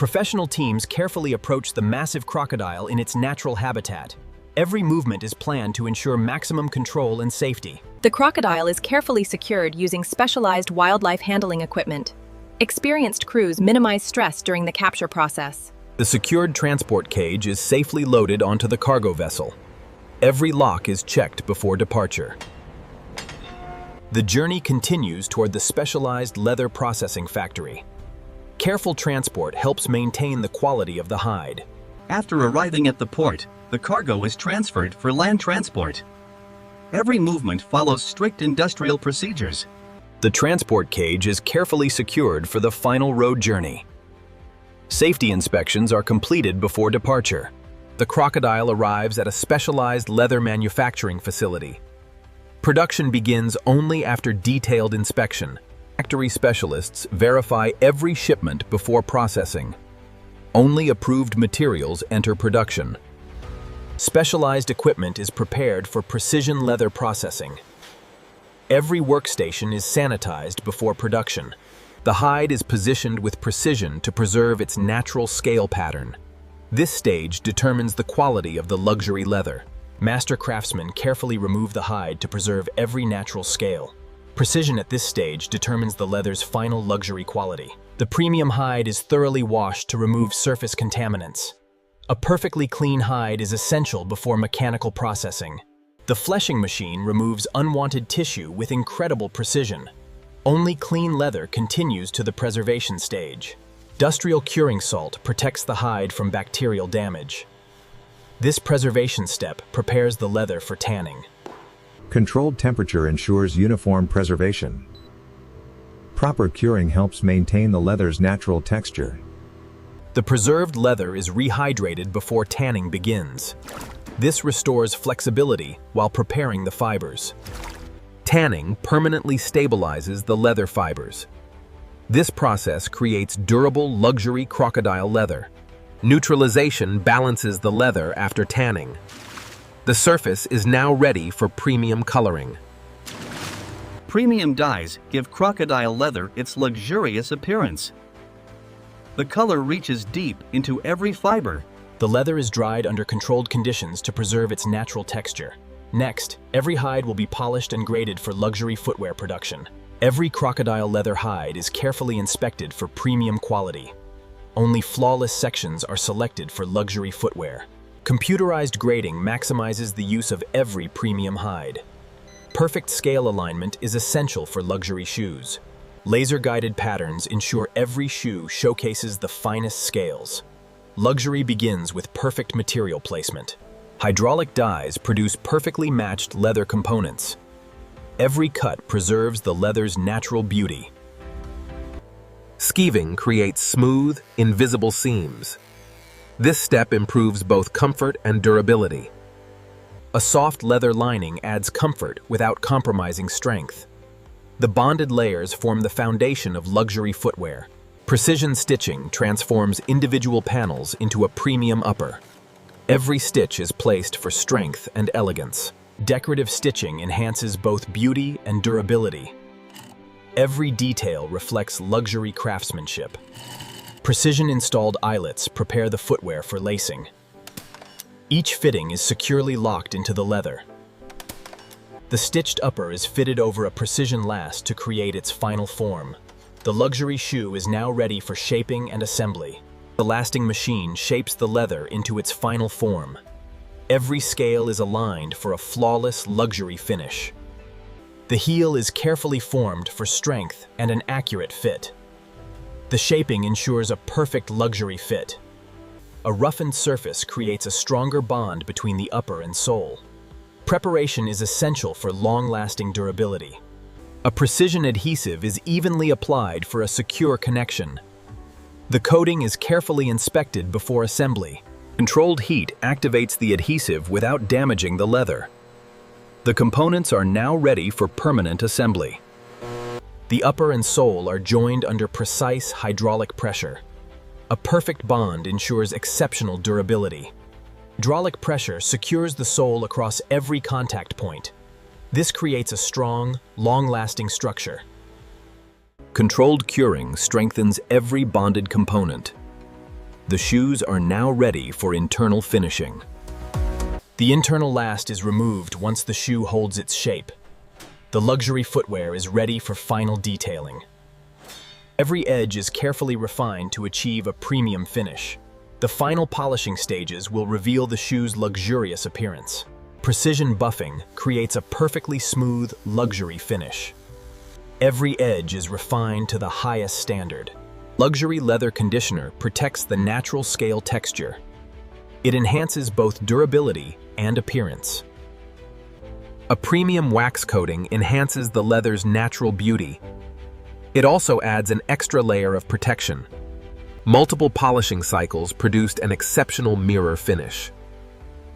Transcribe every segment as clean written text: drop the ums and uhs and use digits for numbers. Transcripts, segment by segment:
Professional teams carefully approach the massive crocodile in its natural habitat. Every movement is planned to ensure maximum control and safety. The crocodile is carefully secured using specialized wildlife handling equipment. Experienced crews minimize stress during the capture process. The secured transport cage is safely loaded onto the cargo vessel. Every lock is checked before departure. The journey continues toward the specialized leather processing factory. Careful transport helps maintain the quality of the hide. After arriving at the port, the cargo is transferred for land transport. Every movement follows strict industrial procedures. The transport cage is carefully secured for the final road journey. Safety inspections are completed before departure. The crocodile arrives at a specialized leather manufacturing facility. Production begins only after detailed inspection. Factory specialists verify every shipment before processing. Only approved materials enter production. Specialized equipment is prepared for precision leather processing. Every workstation is sanitized before production. The hide is positioned with precision to preserve its natural scale pattern. This stage determines the quality of the luxury leather. Master craftsmen carefully remove the hide to preserve every natural scale. Precision at this stage determines the leather's final luxury quality. The premium hide is thoroughly washed to remove surface contaminants. A perfectly clean hide is essential before mechanical processing. The fleshing machine removes unwanted tissue with incredible precision. Only clean leather continues to the preservation stage. Industrial curing salt protects the hide from bacterial damage. This preservation step prepares the leather for tanning. Controlled temperature ensures uniform preservation. Proper curing helps maintain the leather's natural texture. The preserved leather is rehydrated before tanning begins. This restores flexibility while preparing the fibers. Tanning permanently stabilizes the leather fibers. This process creates durable luxury crocodile leather. Neutralization balances the leather after tanning. The surface is now ready for premium coloring. Premium dyes give crocodile leather its luxurious appearance. The color reaches deep into every fiber. The leather is dried under controlled conditions to preserve its natural texture. Next, every hide will be polished and graded for luxury footwear production. Every crocodile leather hide is carefully inspected for premium quality. Only flawless sections are selected for luxury footwear. Computerized grading maximizes the use of every premium hide. Perfect scale alignment is essential for luxury shoes. Laser-guided patterns ensure every shoe showcases the finest scales. Luxury begins with perfect material placement. Hydraulic dies produce perfectly matched leather components. Every cut preserves the leather's natural beauty. Skeeving creates smooth, invisible seams. This step improves both comfort and durability. A soft leather lining adds comfort without compromising strength. The bonded layers form the foundation of luxury footwear. Precision stitching transforms individual panels into a premium upper. Every stitch is placed for strength and elegance. Decorative stitching enhances both beauty and durability. Every detail reflects luxury craftsmanship. Precision-installed eyelets prepare the footwear for lacing. Each fitting is securely locked into the leather. The stitched upper is fitted over a precision last to create its final form. The luxury shoe is now ready for shaping and assembly. The lasting machine shapes the leather into its final form. Every scale is aligned for a flawless luxury finish. The heel is carefully formed for strength and an accurate fit. The shaping ensures a perfect luxury fit. A roughened surface creates a stronger bond between the upper and sole. Preparation is essential for long-lasting durability. A precision adhesive is evenly applied for a secure connection. The coating is carefully inspected before assembly. Controlled heat activates the adhesive without damaging the leather. The components are now ready for permanent assembly. The upper and sole are joined under precise hydraulic pressure. A perfect bond ensures exceptional durability. Hydraulic pressure secures the sole across every contact point. This creates a strong, long-lasting structure. Controlled curing strengthens every bonded component. The shoes are now ready for internal finishing. The internal last is removed once the shoe holds its shape. The luxury footwear is ready for final detailing. Every edge is carefully refined to achieve a premium finish. The final polishing stages will reveal the shoe's luxurious appearance. Precision buffing creates a perfectly smooth, luxury finish. Every edge is refined to the highest standard. Luxury leather conditioner protects the natural scale texture. It enhances both durability and appearance. A premium wax coating enhances the leather's natural beauty. It also adds an extra layer of protection. Multiple polishing cycles produced an exceptional mirror finish.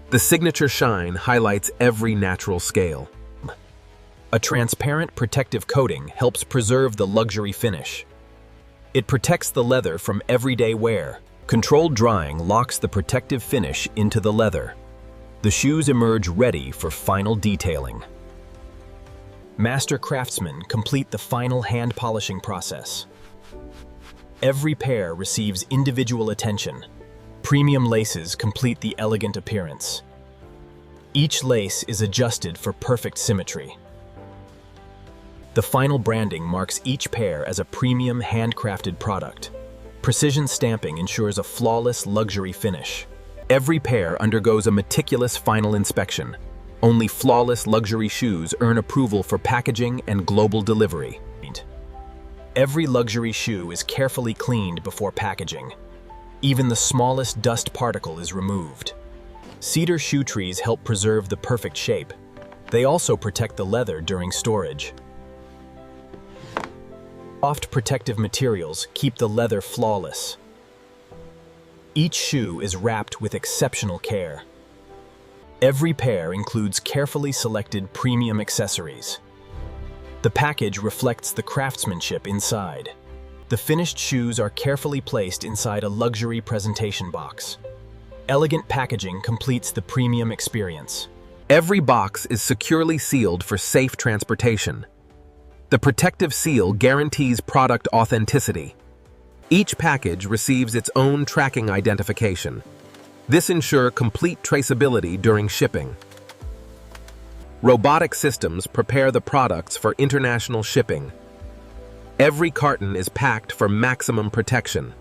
The signature shine highlights every natural scale. A transparent protective coating helps preserve the luxury finish. It protects the leather from everyday wear. Controlled drying locks the protective finish into the leather. The shoes emerge ready for final detailing. Master craftsmen complete the final hand polishing process. Every pair receives individual attention. Premium laces complete the elegant appearance. Each lace is adjusted for perfect symmetry. The final branding marks each pair as a premium handcrafted product. Precision stamping ensures a flawless luxury finish. Every pair undergoes a meticulous final inspection. Only flawless luxury shoes earn approval for packaging and global delivery. Every luxury shoe is carefully cleaned before packaging. Even the smallest dust particle is removed. Cedar shoe trees help preserve the perfect shape. They also protect the leather during storage. Soft protective materials keep the leather flawless. Each shoe is wrapped with exceptional care. Every pair includes carefully selected premium accessories. The package reflects the craftsmanship inside. The finished shoes are carefully placed inside a luxury presentation box. Elegant packaging completes the premium experience. Every box is securely sealed for safe transportation. The protective seal guarantees product authenticity. Each package receives its own tracking identification. This ensures complete traceability during shipping. Robotic systems prepare the products for international shipping. Every carton is packed for maximum protection.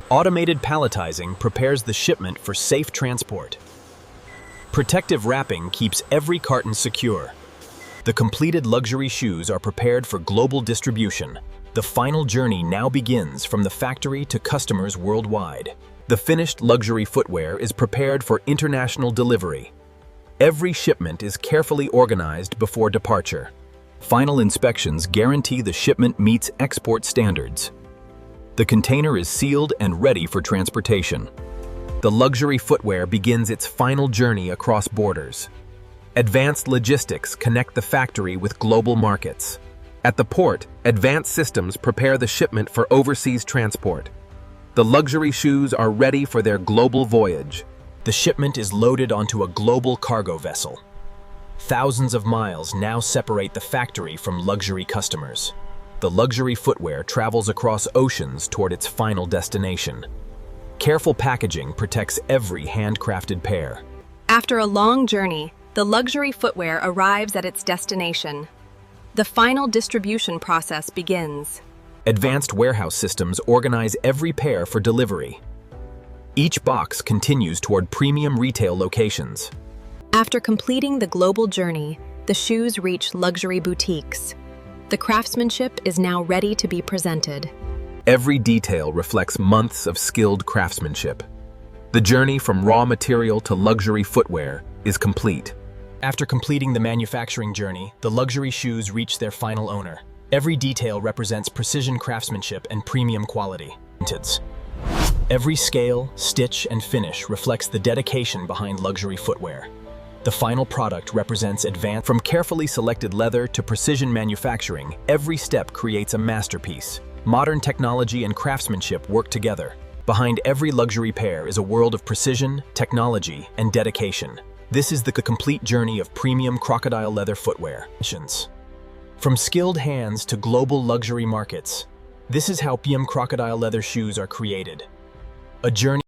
Automated palletizing prepares the shipment for safe transport. Protective wrapping keeps every carton secure. The completed luxury shoes are prepared for global distribution. The final journey now begins from the factory to customers worldwide. The finished luxury footwear is prepared for international delivery. Every shipment is carefully organized before departure. Final inspections guarantee the shipment meets export standards. The container is sealed and ready for transportation. The luxury footwear begins its final journey across borders. Advanced logistics connect the factory with global markets. At the port, advanced systems prepare the shipment for overseas transport. The luxury shoes are ready for their global voyage. The shipment is loaded onto a global cargo vessel. Thousands of miles now separate the factory from luxury customers. The luxury footwear travels across oceans toward its final destination. Careful packaging protects every handcrafted pair. After a long journey, the luxury footwear arrives at its destination. The final distribution process begins. Advanced warehouse systems organize every pair for delivery. Each box continues toward premium retail locations. After completing the global journey, the shoes reach luxury boutiques. The craftsmanship is now ready to be presented. Every detail reflects months of skilled craftsmanship. The journey from raw material to luxury footwear is complete. After completing the manufacturing journey, the luxury shoes reach their final owner. Every detail represents precision craftsmanship and premium quality. Every scale, stitch, and finish reflects the dedication behind luxury footwear. The final product represents advance. From carefully selected leather to precision manufacturing, every step creates a masterpiece. Modern technology and craftsmanship work together. Behind every luxury pair is a world of precision, technology, and dedication. This is the complete journey of premium crocodile leather footwear. From skilled hands to global luxury markets, this is how premium crocodile leather shoes are created. A journey